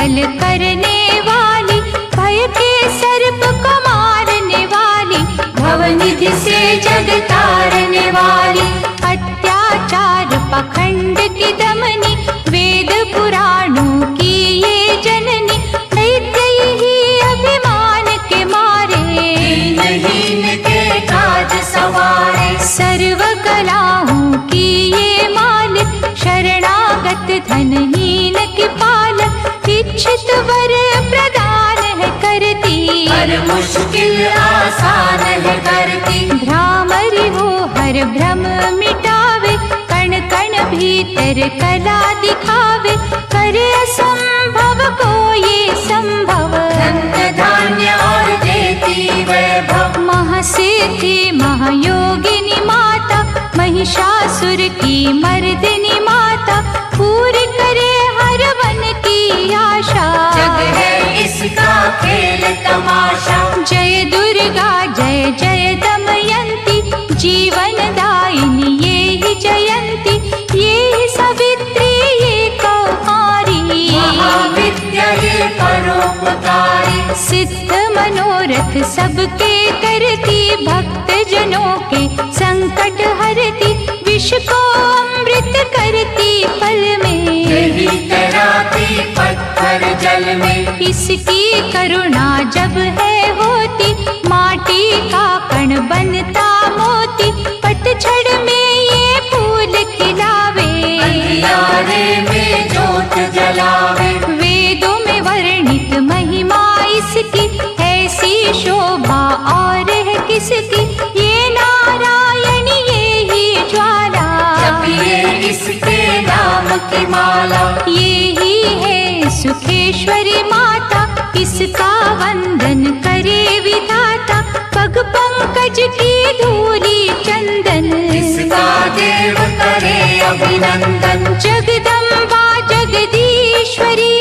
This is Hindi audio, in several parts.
मंगल करने वाली, भय के सर्प को मारने वाली, भवनिधि से जग तारने वाली, अत्याचार पखंड की दमनी, वेद पुराणों की ये जननी, दैत्य ही अभिमान के मारे, दीनहीन के काज सवारे, सर्व कलाओं की ये मालिक, शरणागत धनहीन की पालक, इच्छित वर प्रदान है करती, हर मुश्किल आसान है करती, भ्रामरी वो हर भ्रम मिटावे, कण कण भीतर कला दिखावे, करे असंभव को ये संभव, धन धान्य और देती वैभव, महासिद्धि महायोगिनी माता, महिषासुर की मर्दिनी माता, पूरी करे हर मन की आशा, जग है इसका खेल तमाशा, जय दुर्गा जय जय दमयंती, जीवन दायिनी ये ही जयंती, ये ही सावित्री ये कौमारी, महाविद्या ये परोपकारी, सिद्ध मनोरथ सबके करती, भक्त जनों के संकट हरती, विष को अमृत करती पल में, यही तैराती पत्थर जल में, इसकी करुणा जब है होती, माटी का कण बनता मोती, पतझड़ में ये फूल खिलावे, अंधियारे में जोत जलावे, वेदों में वर्णित महिमा इसकी, ऐसी शोभा और है किसकी, ये नारायणी ये ही ज्वाला, जपिए इसके नाम की माला, ये ही है सुखेश्वरी माता, इसका वंदन करे विधाता, पग पंकज की धूली चंदन, इसका देव करे अभिनंदन, जगदम्बा जगदीश्वरी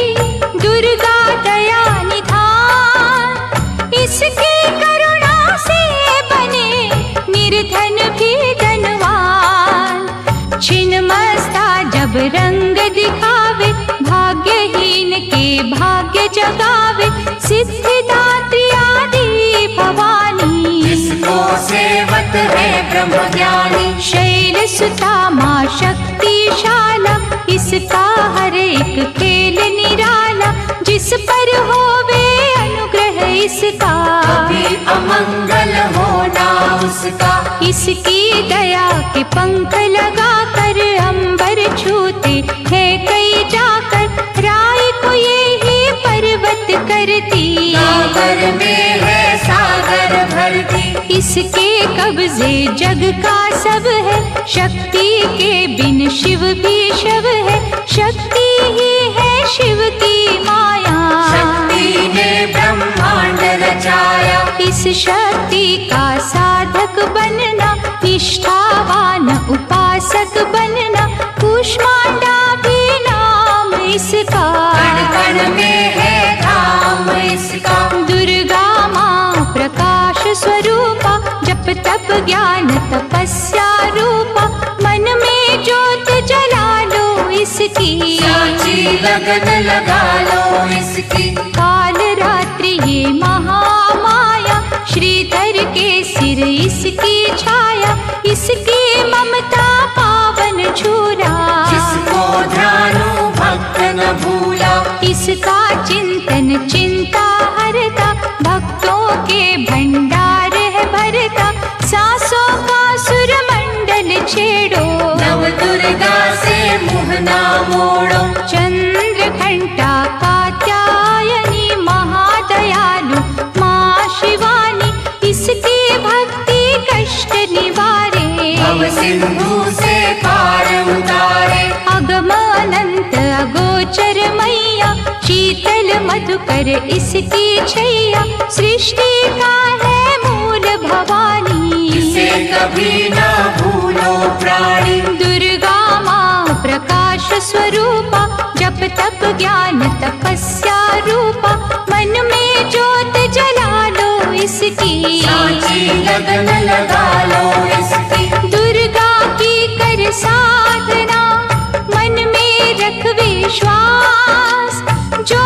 दुर्गा दया निधान, इसकी करुणा से बने निर्धन भी धनवान, छिन्नमस्ता जब रंग दिखावे, भाग्यहीन के भाग्य जगावे, सिद्धिदात्री आदि भवानी, जिसको सेवत है ब्रह्म ज्ञानी, शैल सुता माँ शक्तिशाला, इसका हर एक खेल निराला, जिस पर होवे अनुग्रह इसका, कभी अमंगल होना उसका, इसकी दया के पंख लगा कर अंबर छूते हैं कई जाकर, राय को ये ही पर्वत करती, सागर में है सागर भरती, इसके कब्जे जग का सब है, शक्ति के बिन शिव भी शव है, शक्ति ही है शिव की माया, शक्ति ने ब्रह्मांड रचाया, इस शक्ति का साधक बनना, निष्ठावान उपासक बनना, कूष्मांडा भी नाम इसका, कण कण में है धाम इसका, दुर्गा माँ प्रकाश स्वरूपा, जप तप ज्ञान तपस्या रूपा, मन में ज्योत जला लो इसकी, साची लगन लगा लो इसकी, काल रात्रि ये महामाया, श्रीधर के सिर इसकी छाया, इसकी ममता पावन झूला, जिसको ध्यानु भक्त न भूला, इसका चिंतन चिंता हरता, भक्तों के भंडार है भरता, सांसों का सुर मंडल छेड़ो, नव दुर्गा से मुँह ना मोड़ो, चंद्र घंटा कात्यायनी महादयालु माँ शिवानी, इसकी भक्ति कष्ट निवारे, भव सिंधु से पार उतारे, अगम अनंत अगोचर मैया, शीतल मधुकर इसकी छैया, सृष्टि का है मूल भवानी, इसे कभी ना भूलो प्राणी, दुर्गा माँ प्रकाश स्वरूपा, जप तप ज्ञान तपस्या रूपा, मन में ज्योत जला लो इसकी, साची लगन लगा लो इसकी, दुर्गा की कर साधना, मन में रख विश्वास, जो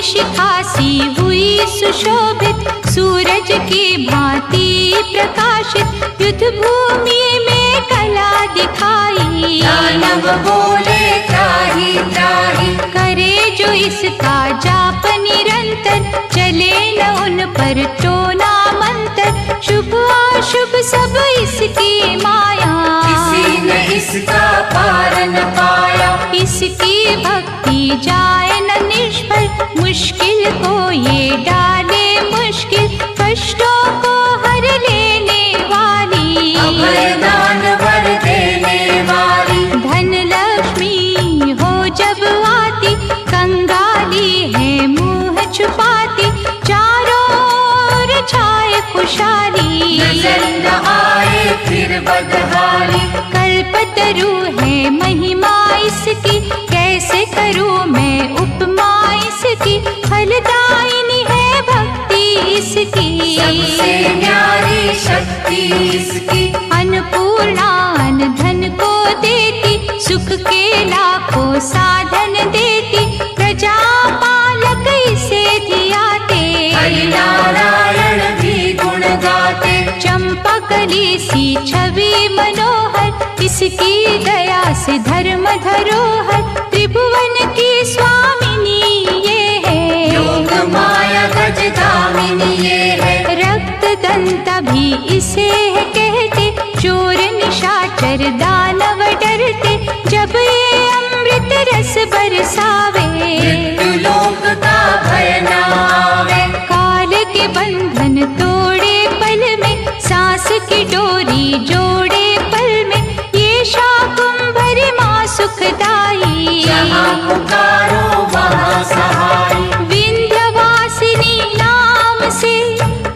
शिखासी हुई सुशोभित, सूरज की भांति प्रकाशित, युद्ध भूमि में कला दिखाई। दानव बोले त्राहि त्राहि, करे जो इसका जाप निरंतर, चले न उन पर टोना मंत्र, शुभ अशुभ सब इसकी माया। किसी ने इसका पार न पाया, इसकी भक्ति जाए न निष्फल, मुश्किल को ये डाले मुश्किल, कष्टों को हर लेने वाली, अभय दान वर देने वाली। धन लक्ष्मी हो जब आती, कंगाली है मुंह छुपाती, चारों ओर छाए खुशहाली, नजर न आए फिर बदहाली। कल्पतरु है महिमा इसकी, कैसे करूं मैं उपमा इसकी, फलदायिनी है भक्ति इसकी, सबसे न्यारी शक्ति इसकी। अन्नपूर्णा अन्न धन को देती, सुख के लाखों साधन देती, प्रजा पालक इसे धियाते, हरि नारायण भी गुण गाते। चंपा कली सी छवि मनोहर, इसकी दया से धर्म धरोहर, त्रिभुवन की स्वामिनी ये है, योग माया गज दामिनी ये है। रक्त दंता भी इसे है कहते, चोर निशाचर दानव डरते, जब ये अमृत रस बरसावे, मृत्यु लोक का भय न आवे। काल के बंधन तोड़े पल में, सांस की डोरी जोड़े पल में, ये शाकुंभरी माँ सुखदाई, जहाँ पुकारो वहाँ सहाय। विंध्यवासिनी नाम से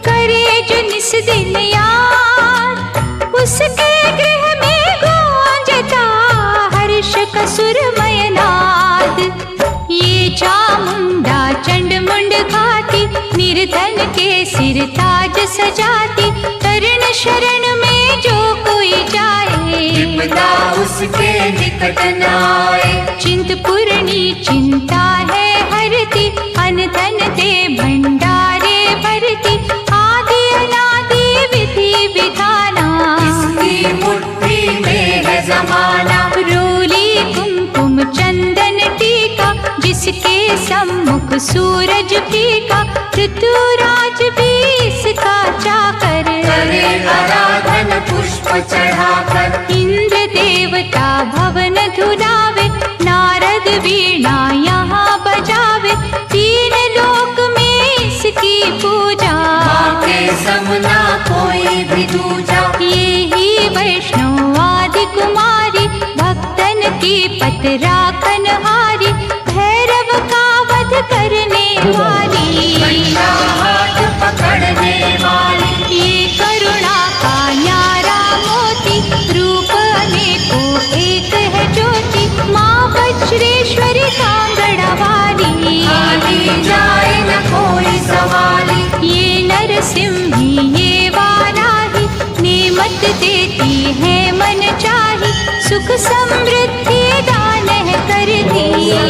करे जो निस दिन याद, उसके गृह में गूंजता हर्ष का सुरमय नाद। ये चामुंडा चंड मुंड घाती, निर्धन के सिर ताज सजाती, तरण शरण में जो कोई जाए, विपदा उसके निकट न आए। चिंतपूर्णी चिंता है हरती, अन्न धन दे भंडारे भरती, आदि अनादि विधि विधाना, इसकी मुट्ठी में है जमाना। रोली कुमकुम चंदन टीका, जिसके सम्मुख सूरज फीका, ऋतुराज भी इसका चाकर, करे आराधन पुष्प चढ़ाकर। इंद्र देवता भवन धुलावे, नारद वीणा यहाँ बजावे, तीन लोक में इसकी पूजा, माँ के समना कोई भी दूजा। ये ही वैष्णव आदि कुमारी, भक्तन की पत राखन हारी, भैरव का वध करने वाली, बंदा हाथ पकड़ने वाली। ये करुणा का न्यारा मोती, रूप अनेकों एक है ज्योति, माँ वज्रेश्वरी कांगड़ा वाली, आदि जाए न कोई सवाली। ये नरसिंही ये वाराही, नेमत देती है मन चाही, सुख समृद्धि दान है करती, ये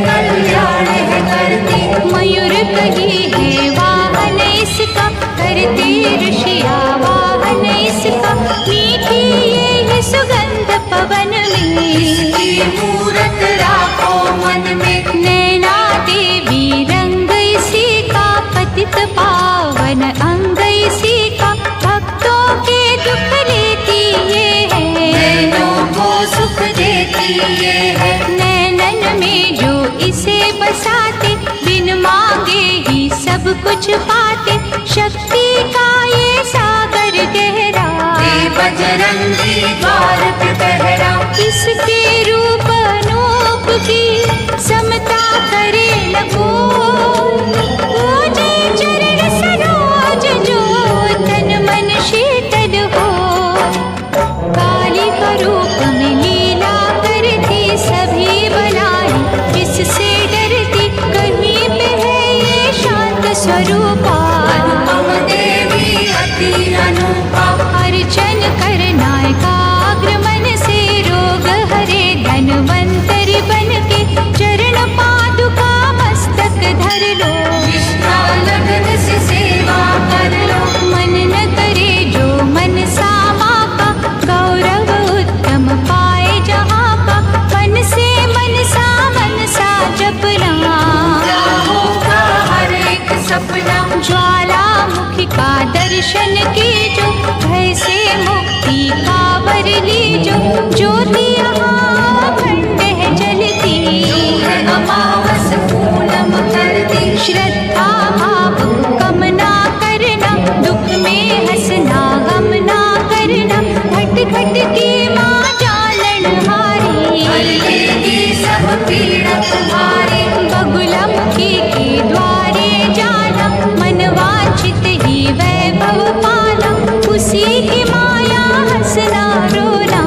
कल्याण है करती। मयूर कही है वाहन इसका, करते ऋषिया वाहन इसका, मीठी ये है सुगंध पवन में, इसकी मूरत राखो मन में। नैना देवी रंग इसी का, पतित पावन अंग इसी का, भक्तों के दुख लेती ये है, नैनों को सुख देती ये है। नैनन में जो इसे बसाते, बिन मांगे ही सब कुछ पाते, शक्ति का ये सागर गहरा, ये बजरंगी द्वार पे पहरा। इसके रूप अनूप की, समता करे न कोई, पूजे चरण सरोज जो, तन मन शीतल हो, काली का रूप में लीला करती, सभी बनाई इससे डरती, कहीं पे है ये शांत स्वरूपा, अनुपम देवी अति अनूपा। अर्चन करना एकाग्र दर्शन कीजो, भय से मुक्ति का वर लीजो। ज्योति यहाँ खंड है जलती, अमावस पूनम करती। श्रद्धा भाव कम ना करना, दुख में हंसना गम ना करना। घट घट की माँ जालनहारी, हर लेगी सब पीड़ा तुम्हारी। बगुलमुखी के द्वारे जाना, मन वांछित ही वैभव पाना। उसी की माया हंसना रोना,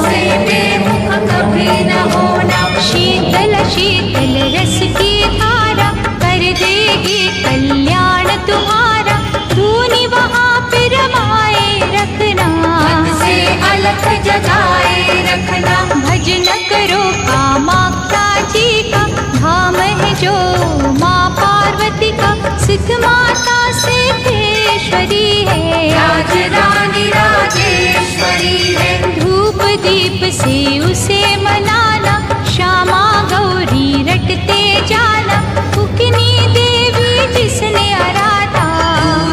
से बेमुख कभी न होना। शीतल शीतल रस की धारा, कर देगी कल्याण तुम्हारा। धूनी वहाँ पे रमाए रखना, मन से अलख जगाए रखना। भजन करो कामाख्या जी का, धाम है जो माँ पार्वती का। सिद्ध माता सिद्धेश्वरी है, राजरानी राजेश्वरी है। धूप दीप से उसे मनाना। श्यामा गौरी रटते जाना, उकनी देवी जिसने आराधा।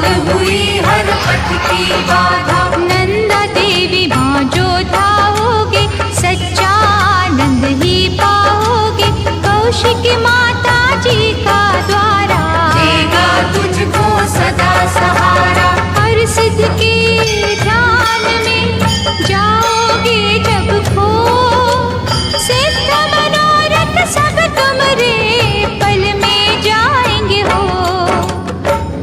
दूर हुई हर पथ की बाधा। नंदा देवी माँ जो धाओगे, सच्चा आनंद ही पाओगे। कौशिकी माता जी का द्वारा, देगा तुझको सदा सहारा। हर सिद्ध के ध्यान में जाओगे जब खो। सिद्ध मनोरथ सब तुम्हारे पल में जाएंगे हो।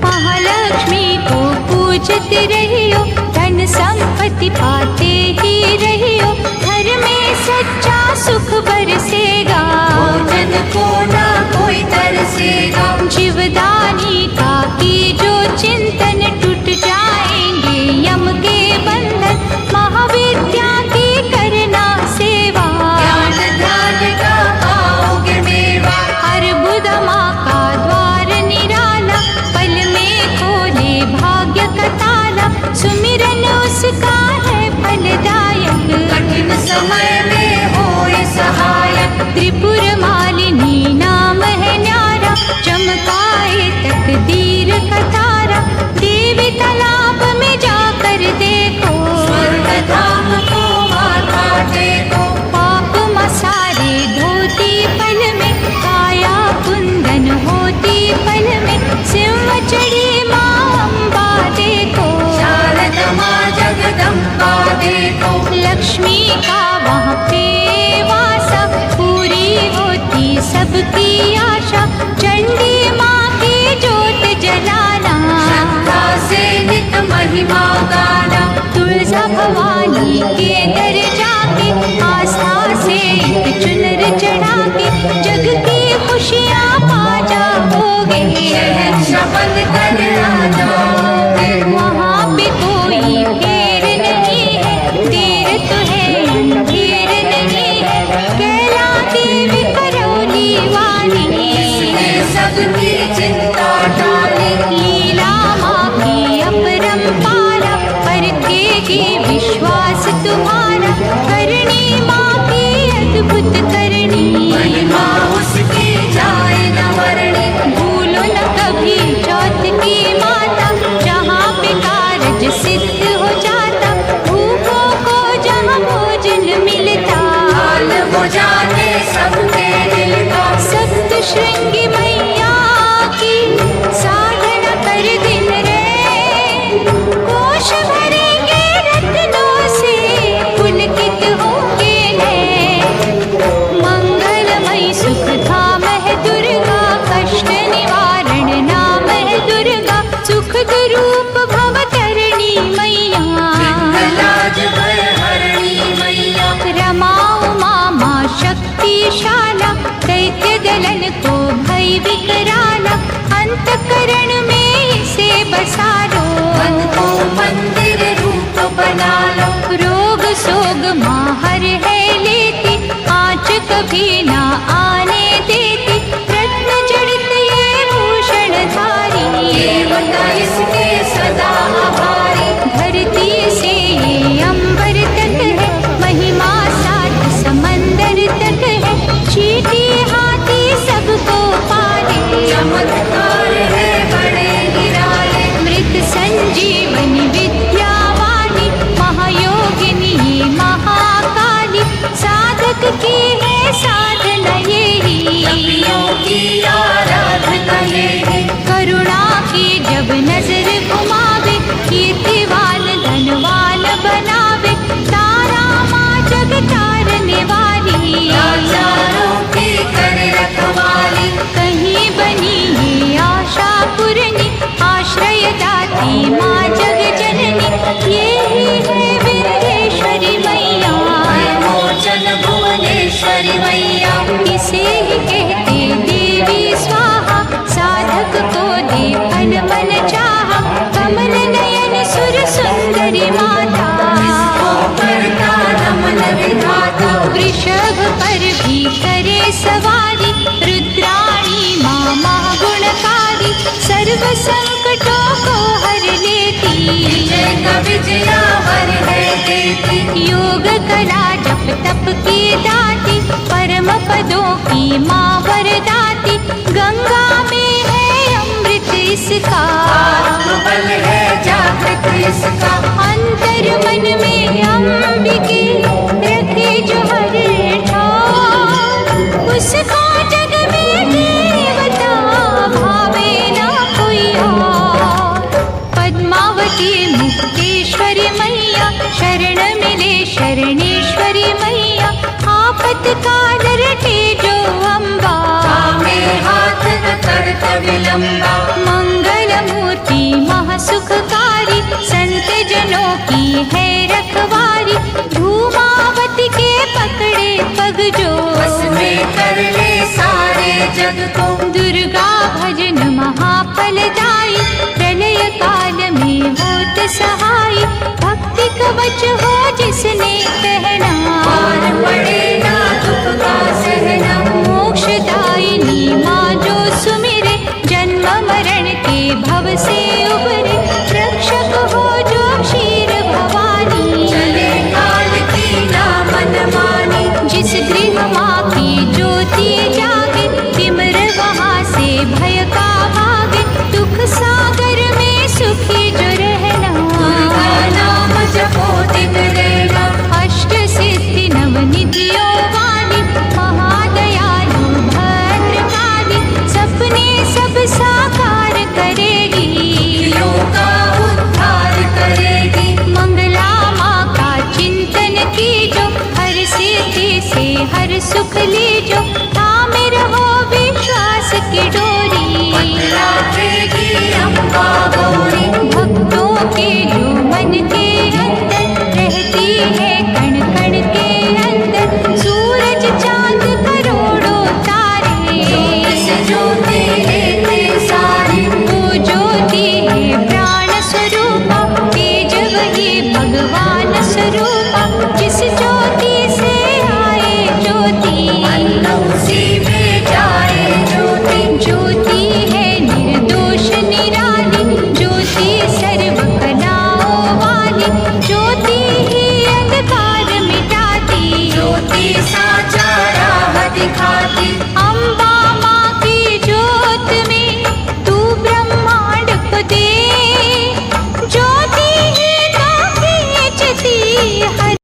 महालक्ष्मी को पूजते रहियो, धन संपत्ति पाते ही रहियो। घर में सच्चा सुख बरसेगा, भोजन को ना कोई तरसेगा। जीवदानी का की जो चिंतन, टूट जाएंगे यम के बंधन। महाविद्या की करना सेवा, ज्ञान ध्यान का पाओगे मेवा। हर बुध माँ का द्वार निराला, पल में खोले भाग्य का ताला। सुमिरन उसका है फलदायक, कठिन समय में होए सहायक। त्रिपुर मालिनी नाम है न्यारा, चमकाए तकदीर का तारा। देवी तालाब में जाकर देखो, स्वर्ग धाम को माथा टेको। पाप मसारे धोती पल में, काया कुंदन होती पल में। सिंह चढ़ी माँ अम्बा देखो, शारदा माँ जगदम्बा देखो। लक्ष्मी का वहाँ पे वासा, पूरी होती सबकी आशा। चंडी माँ की ज्योत जलाना, श्रद्धा से नित महिमा गाना। तुलसा भवानी के दर जाके, आस्था से एक चुनर चढ़ा के। जग की खुशियाँ पा जाओगे, शपथ कर आ जाओगे। वहाँ पे कोई फेर नहीं है, देर तो है अंधेर नहीं है। कैला देवी करौली वाली, इसने सबकी चिंता टाली। लीला माँ की अपरंपारा, परखेगी विश्वास तुम्हारा। करनी माँ की अद्भुत करनी, महिमा उसकी जाए न वर्णी। भूलो न कभी चौथ की माता, जहाँ पे कारज सिद्ध हो जाता। भूखों को जहाँ भोजन मिलता, हाल हो जाते सबके दिल का। सप्त श्रृंगी मैया की साधना कर दिन रे। कोश भरेंगे रत्नों से, पुलकित होंगे हैं। मंगलमयी सुख धाम है दुर्गा, कष्ट निवारण नाम है दुर्गा। सुख रूप भवतरणी मैया, लाज भय हरणी मैया। रमा उमा माँ शक्तिशाला, दैत्य दलन को भय विकराला। अंतकरण में इसे बसा लो, मन को मंदिर रूप बना लो। रोग सोग माँ हर है लेती, आँच कभी ना आने देती। रत्न जड़ित ये भूषण धारी, देवता इसके सदा आभारी। धरती से ये अंबर तक है, महिमा सात समंदर तक है। चीटी हाथी सबको पाले, चमत्कार है बड़े निराले। मृत संजीव वृषभ पर भी करे सवारी, रुद्राणी माँ महागुणकारी, सर्व संकटों को हर लेती, विजय का विजया वर है देती। योग कला जप तप की दाती, परम पदों की माँ वरदाती, गंगा में है अमृत इसका, आत्मबल है जागृत इसका, अंतर मन में अंबिके रखे जो हर ठाव, उसको जग में देवता भावे ना कोई और। पद्मावती मुक्तेश्वरी मैया, शरण मिले शरणेश्वरी मैया, आपतकाल रटे जो अम्बा, थामे हाथ न करत विलंबा। मंगल मूर्ति महासुखकारी, संत जनों की है रखवारी, धूमावती के पकड़े पग जो, बस में कर ले सारे जग को। दुर्गा भजन महाफलदाई, प्रलय काल में होत सहाय, भक्ति कवच हो जिसने कहना, और पड़े ना दुख का सहना। मोक्षदायिनी माँ जो सुमिरे, जन्म मरण के भव से उबरे, रक्षक हो जो क्षीर भवानी, चले काल की ना मनमानी। जिस गृह माँ की ज्योति जागे, तिमिर वहाँ से भय का भागे, दुख सागर में सुखी जो रहना, दुर्गा नाम जपो दिन रहना। अष्ट सिद्धि नवनिधियों वाली, महादयालु भद्रकाली, सपने सब साकार करेगी, दिलों का उद्धार करेगी। मंगला माँ का चिंतन कीजो, हर सिद्धि से हर सुख ले